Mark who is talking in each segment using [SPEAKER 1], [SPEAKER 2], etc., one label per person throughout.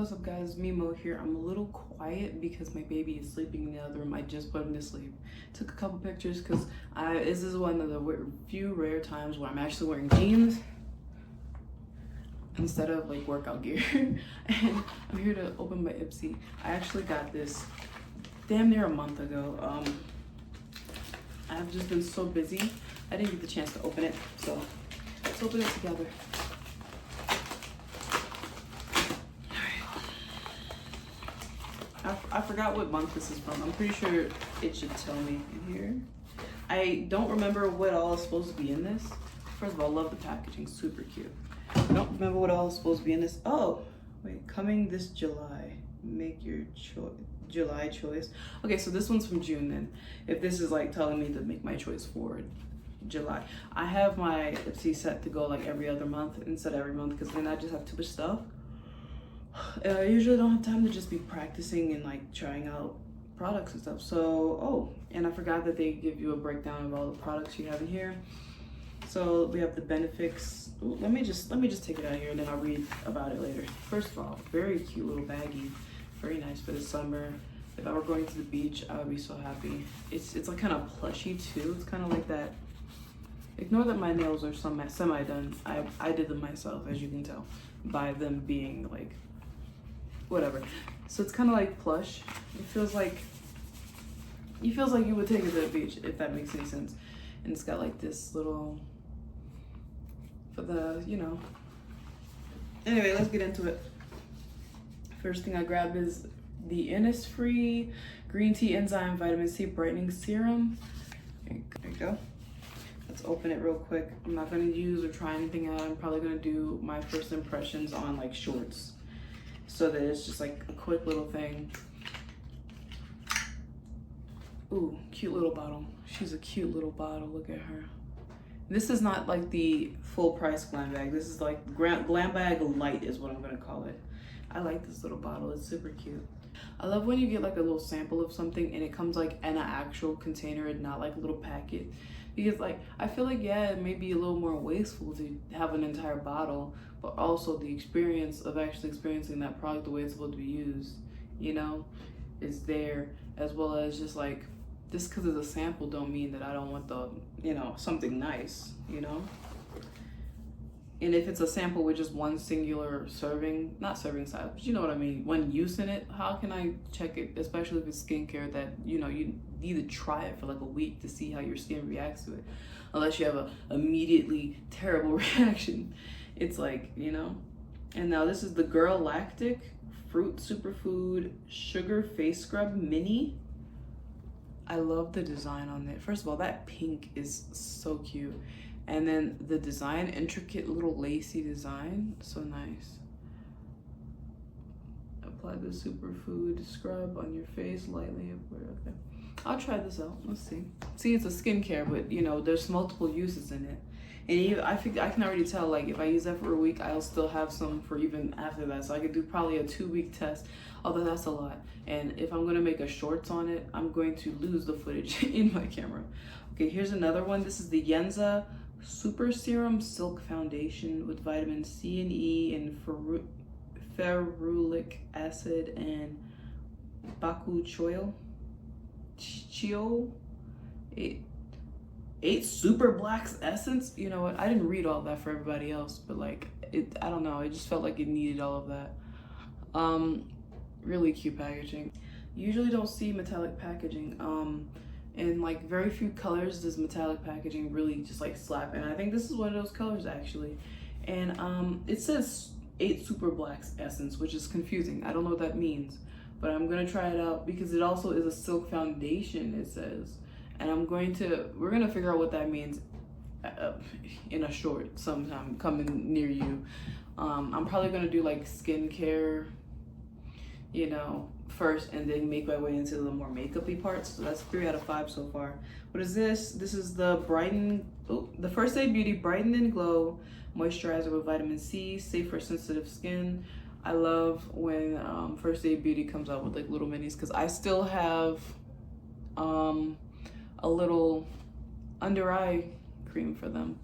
[SPEAKER 1] What's up guys, Mimo here. I'm a little quiet because my baby is sleeping in the other room. I just put him to sleep. Took a couple pictures because this is one of the few rare times where I'm actually wearing jeans instead of like workout gear. And I'm here to open my Ipsy. I actually got this damn near a month ago. I've just been so busy. I didn't get the chance to open it, so let's open it together. I forgot what month this is from. I'm pretty sure it should tell me in here. I don't remember what all is supposed to be in this. First of all, I love the packaging, super cute. I don't remember what all is supposed to be in this. Oh, wait, coming this July. Make your July choice. Okay, so this one's from June then. If this is like telling me to make my choice for July. I have my Ipsy set to go like every other month instead of every month because then I just have too much stuff. And I usually don't have time to just be practicing and like trying out products and stuff. So, and I forgot that they give you a breakdown of all the products you have in here. So we have the benefits. Ooh, let me just take it out here and then I'll read about it later. First of all, very cute little baggie. Very nice for the summer. If I were going to the beach, I would be so happy. It's like kind of plushy too. It's kind of like that. Ignore that my nails are semi done. I did them myself, as you can tell, by them being like whatever. So it's kind of like plush. It feels like you would take it to the beach, if that makes any sense. And it's got like this little for the, you know. Anyway, let's get into it. First thing I grabbed is the Innisfree Green Tea Enzyme Vitamin C Brightening Serum. There you go. Let's open it real quick. I'm not gonna use or try anything out. I'm probably gonna do my first impressions on like shorts, so that it's just like a quick little thing. Ooh, cute little bottle. She's a cute little bottle, look at her. This is not like the full price Glambag. This is like Glambag Light is what I'm gonna call it. I like this little bottle, it's super cute. I love when you get like a little sample of something and it comes like in an actual container and not like a little packet. Because like, I feel like, yeah, it may be a little more wasteful to have an entire bottle, but also the experience of actually experiencing that product the way it's supposed to be used, you know, is there, as well as just like, just because it's a sample don't mean that I don't want the, you know, something nice, you know? And if it's a sample with just one singular serving, not serving size, but you know what I mean, one use in it, how can I check it, especially if it's skincare that, you know, you need to try it for like a week to see how your skin reacts to it. Unless you have a immediately terrible reaction. It's like, you know. And now this is the Girl Lactic Fruit Superfood Sugar Face Scrub Mini. I love the design on it. First of all, that pink is so cute. And then the design, intricate little lacy design, so nice. Apply the superfood scrub on your face lightly. Okay, I'll try this out. Let's see. See, it's a skincare, but you know, there's multiple uses in it. And even, I can already tell, like, if I use that for a week, I'll still have some for even after that. So I could do probably a 2-week test, although that's a lot. And if I'm gonna make a shorts on it, I'm going to lose the footage in my camera. Okay, here's another one. This is the Yenza Super Serum Silk Foundation with vitamin C and E and ferulic acid and bakuchiol. Eight super blacks essence. You know what? I didn't read all that for everybody else, but like I don't know. It just felt like it needed all of that. Really cute packaging. Usually don't see metallic packaging. In like very few colors does metallic packaging really just like slap, and I think this is one of those colors actually. And it says 8 super blacks essence, which is confusing. I don't know what that means, but I'm gonna try it out because it also is a silk foundation, it says, and we're gonna figure out what that means in a short sometime coming near you. I'm probably gonna do like skincare, you know, first, and then make my way into the more makeup-y parts. So that's 3 out of 5 so far. What is this? This is the the First Aid Beauty Brighten and Glow Moisturizer with vitamin C, safe for sensitive skin. I love when First Aid Beauty comes out with like little minis, because I still have a little under eye cream for them.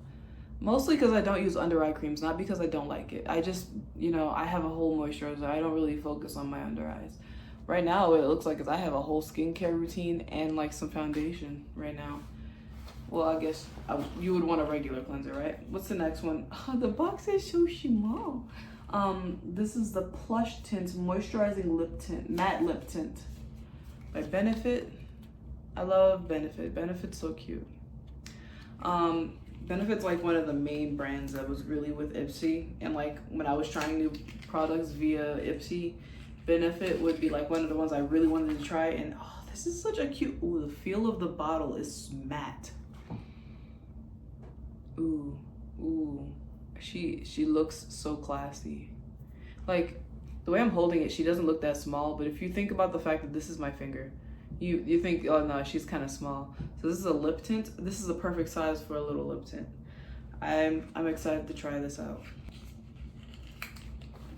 [SPEAKER 1] Mostly because I don't use under eye creams, not because I don't like it. I just you know, I have a whole moisturizer. I don't really focus on my under eyes. Right now, what it looks like is I have a whole skincare routine and like some foundation right now. Well, I guess you would want a regular cleanser, right? What's the next one? Oh, the box is so small. This is the Plush Tints Moisturizing Lip Tint, Matte Lip Tint by Benefit. I love Benefit. Benefit's so cute. Benefit's like one of the main brands that was really with Ipsy, and like when I was trying new products via Ipsy, Benefit would be like one of the ones I really wanted to try. And oh, this is such a cute, ooh, the feel of the bottle is matte. Ooh, ooh, she looks so classy. Like the way I'm holding it, she doesn't look that small, but if you think about the fact that this is my finger, you think, oh no, she's kind of small. So this is a lip tint. This is a perfect size for a little lip tint. I'm excited to try this out.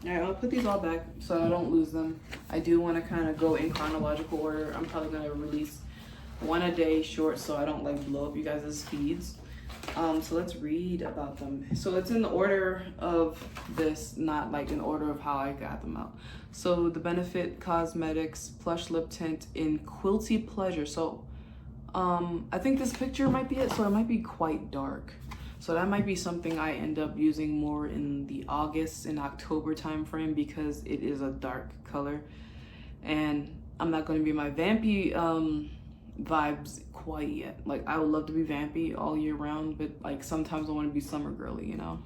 [SPEAKER 1] All right, I'll put these all back so I don't lose them. I do want to kind of go in chronological order. I'm probably going to release one a day short so I don't like blow up you guys' feeds. So let's read about them. So it's in the order of this, not like in order of how I got them out. So the Benefit Cosmetics Plush Lip Tint in Quilty Pleasure. So I think this picture might be it, so it might be quite dark. So that might be something I end up using more in the August and October time frame because it is a dark color. And I'm not going to be my vampy vibes quite yet. Like I would love to be vampy all year round, but like sometimes I want to be summer girly, you know?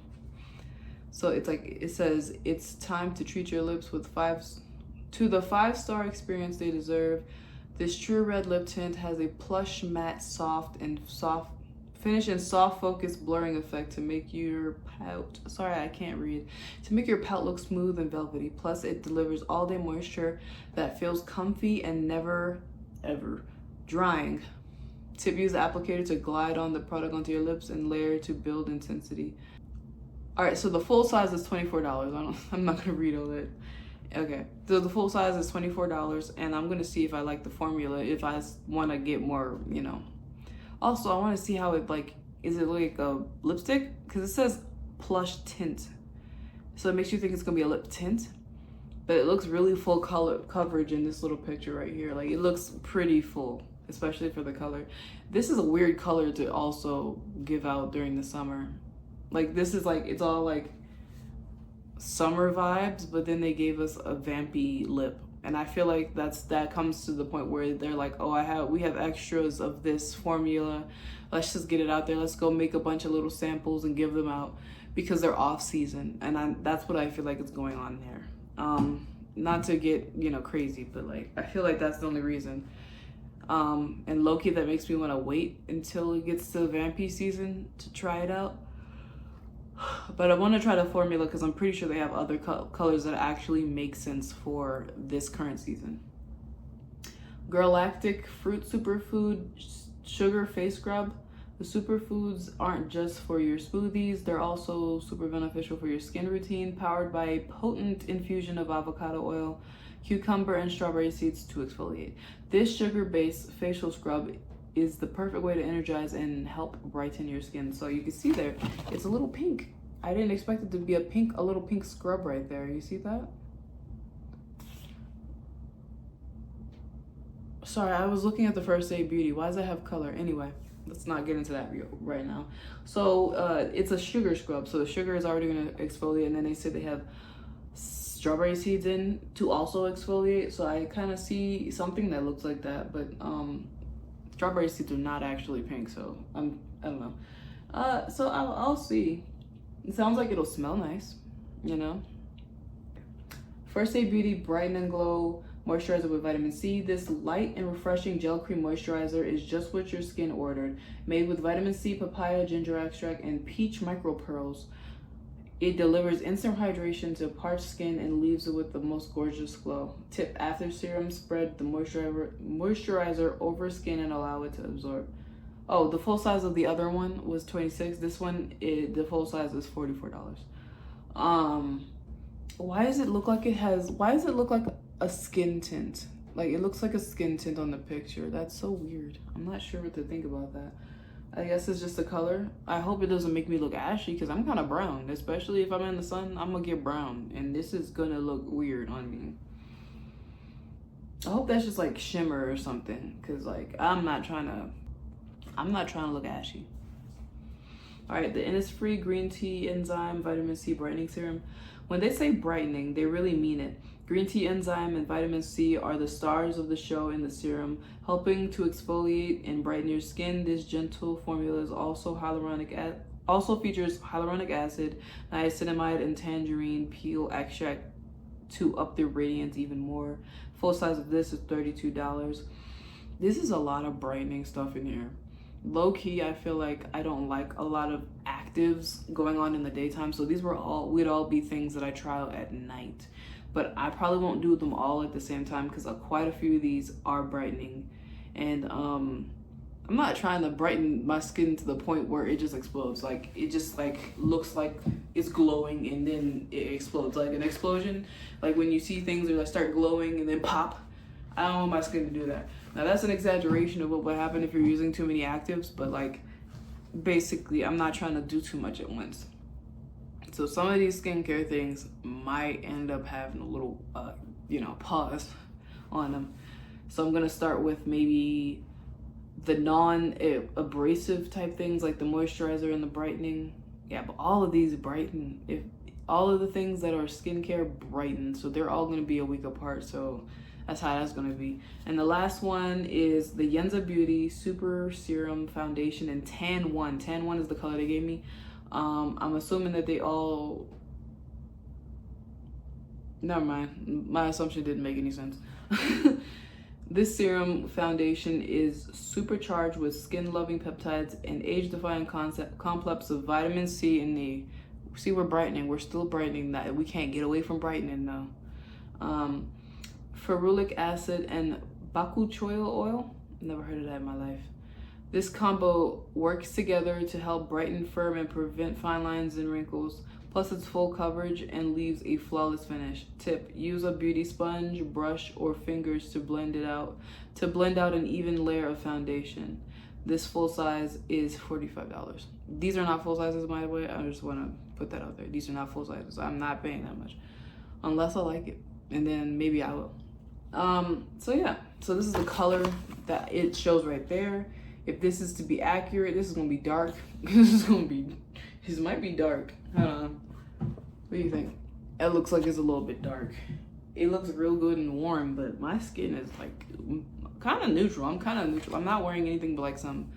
[SPEAKER 1] So it's like, it says, it's time to treat your lips with the 5-star experience they deserve. This true red lip tint has a plush, matte, soft finish and soft focus blurring effect to make your pout, sorry, I can't read, to make your pout look smooth and velvety. Plus it delivers all day moisture that feels comfy and never ever drying. Tip, use the applicator to glide on the product onto your lips and layer to build intensity. All right, so the full size is $24. I'm not gonna read all that. Okay, so the full size is $24, and I'm gonna see if I like the formula, if I want to get more, you know. Also, I want to see how it like, is it like a lipstick? Because it says plush tint, so it makes you think it's gonna be a lip tint, but it looks really full color coverage in this little picture right here. Like it looks pretty full, especially for the color. This is a weird color to also give out during the summer. Like this is like, it's all like summer vibes, but then they gave us a vampy lip. And I feel like that comes to the point where they're like, oh, we have extras of this formula. Let's just get it out there. Let's go make a bunch of little samples and give them out because they're off season. And that's what I feel like is going on there. Not to get, you know, crazy, but like, I feel like that's the only reason. And low-key, that makes me want to wait until it gets to the vampy season to try it out. But I want to try the formula because I'm pretty sure they have other colors that actually make sense for this current season. Galactic Fruit Superfood Sugar Face Scrub. The superfoods aren't just for your smoothies, they're also super beneficial for your skin routine, powered by a potent infusion of avocado oil, cucumber, and strawberry seeds to exfoliate. This sugar-based facial scrub is the perfect way to energize and help brighten your skin. So you can see there, it's a little pink. I didn't expect it to be a little pink scrub right there. You see that? Sorry, I was looking at the First Aid Beauty. Why does it have color? Anyway, let's not get into that right now. So it's a sugar scrub. So the sugar is already gonna exfoliate, and then they said they have strawberry seeds in to also exfoliate. So I kind of see something that looks like that, but strawberry seeds are not actually pink, so I don't know. So I'll see. It sounds like it'll smell nice, you know. First Aid Beauty Brighten and Glow Moisturizer with Vitamin C. This light and refreshing gel cream moisturizer is just what your skin ordered. Made with vitamin C, papaya, ginger extract, and peach micro pearls. It delivers instant hydration to parched skin and leaves it with the most gorgeous glow. Tip, after serum, spread the moisturizer over skin and allow it to absorb. Oh, the full size of the other one was $26. This one, the full size is $44. Why does it look like a skin tint? Like it looks like a skin tint on the picture. That's so weird. I'm not sure what to think about that. I guess it's just the color. I hope it doesn't make me look ashy because I'm kind of brown. Especially if I'm in the sun, I'm gonna get brown. And this is gonna look weird on me. I hope that's just like shimmer or something. Cause like, I'm not trying to look ashy. All right, the Innisfree Green Tea Enzyme Vitamin C Brightening Serum. When they say brightening, they really mean it. Green tea enzyme and vitamin C are the stars of the show in the serum, helping to exfoliate and brighten your skin. This gentle formula is also features hyaluronic acid, niacinamide, and tangerine peel extract to up the radiance even more. Full size of this is $32. This is a lot of brightening stuff in here. Low key, I feel like I don't like a lot of actives going on in the daytime, so these would all be things that I try out at night. But I probably won't do them all at the same time because quite a few of these are brightening. And I'm not trying to brighten my skin to the point where it just explodes. Like, it just like looks like it's glowing and then it explodes. Like an explosion, like when you see things that start glowing and then pop. I don't want my skin to do that. Now that's an exaggeration of what would happen if you're using too many actives, but like basically I'm not trying to do too much at once. So some of these skincare things might end up having a little, pause on them. So I'm gonna start with maybe the non-abrasive type things like the moisturizer and the brightening. Yeah, but all of these brighten. If all of the things that are skincare brighten, so they're all gonna be a week apart. So that's how that's gonna be. And the last one is the Yenza Beauty Super Serum Foundation in Tan 1. Tan 1 is the color they gave me. I'm assuming that they all, never mind, my assumption didn't make any sense. This serum foundation is supercharged with skin-loving peptides and age-defying complex of vitamin C and E. See, we're brightening, we're still brightening. That we can't get away from brightening though. Ferulic acid and baku choil oil, never heard of that in my life. This combo works together to help brighten, firm, and prevent fine lines and wrinkles. Plus, it's full coverage and leaves a flawless finish. Tip: use a beauty sponge, brush, or fingers to blend out an even layer of foundation. This full size is $45. These are not full sizes, by the way. I just want to put that out there. These are not full sizes. I'm not paying that much unless I like it, and then maybe I will. So yeah. So this is the color that it shows right there. If this is to be accurate, this is gonna be dark. This might be dark. Hold on. What do you think? It looks like it's a little bit dark. It looks real good and warm, but my skin is like kind of neutral. I'm kind of neutral. I'm not wearing anything but like some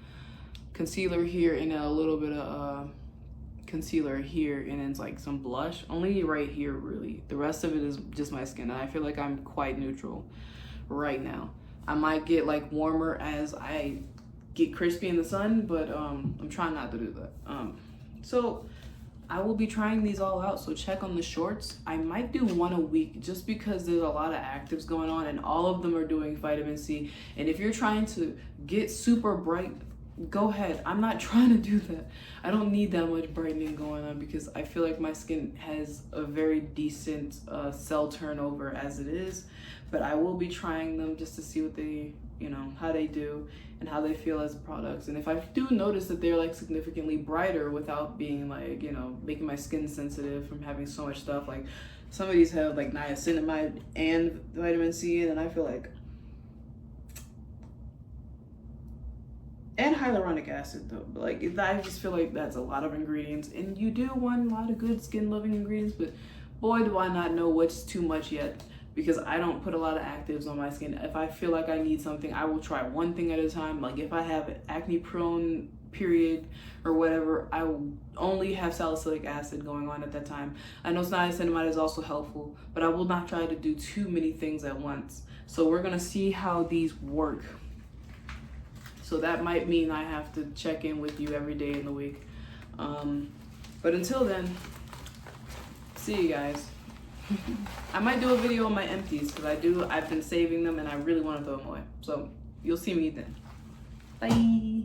[SPEAKER 1] concealer here and a little bit of concealer here, and then it's like some blush. Only right here, really. The rest of it is just my skin, and I feel like I'm quite neutral right now. I might get like warmer as I get crispy in the sun, but I'm trying not to do that. So I will be trying these all out, so check on the shorts. I might do one a week just because there's a lot of actives going on and all of them are doing vitamin C. And if you're trying to get super bright, go ahead. I'm not trying to do that. I don't need that much brightening going on because I feel like my skin has a very decent cell turnover as it is. But I will be trying them just to see what they, how they do and how they feel as products. And if I do notice that they're like significantly brighter without being like, making my skin sensitive from having so much stuff, like some of these have like niacinamide and vitamin C, and I feel like, and hyaluronic acid though, but like I just feel like that's a lot of ingredients, and you do want a lot of good skin loving ingredients, but boy do I not know what's too much yet, because I don't put a lot of actives on my skin. If I feel like I need something, I will try one thing at a time. Like if I have an acne prone period or whatever, I will only have salicylic acid going on at that time. I know niacinamide is also helpful, but I will not try to do too many things at once. So we're gonna see how these work. So that might mean I have to check in with you every day in the week. But until then, see you guys. I might do a video on my empties because I've been saving them and I really want to throw them away. So you'll see me then. Bye.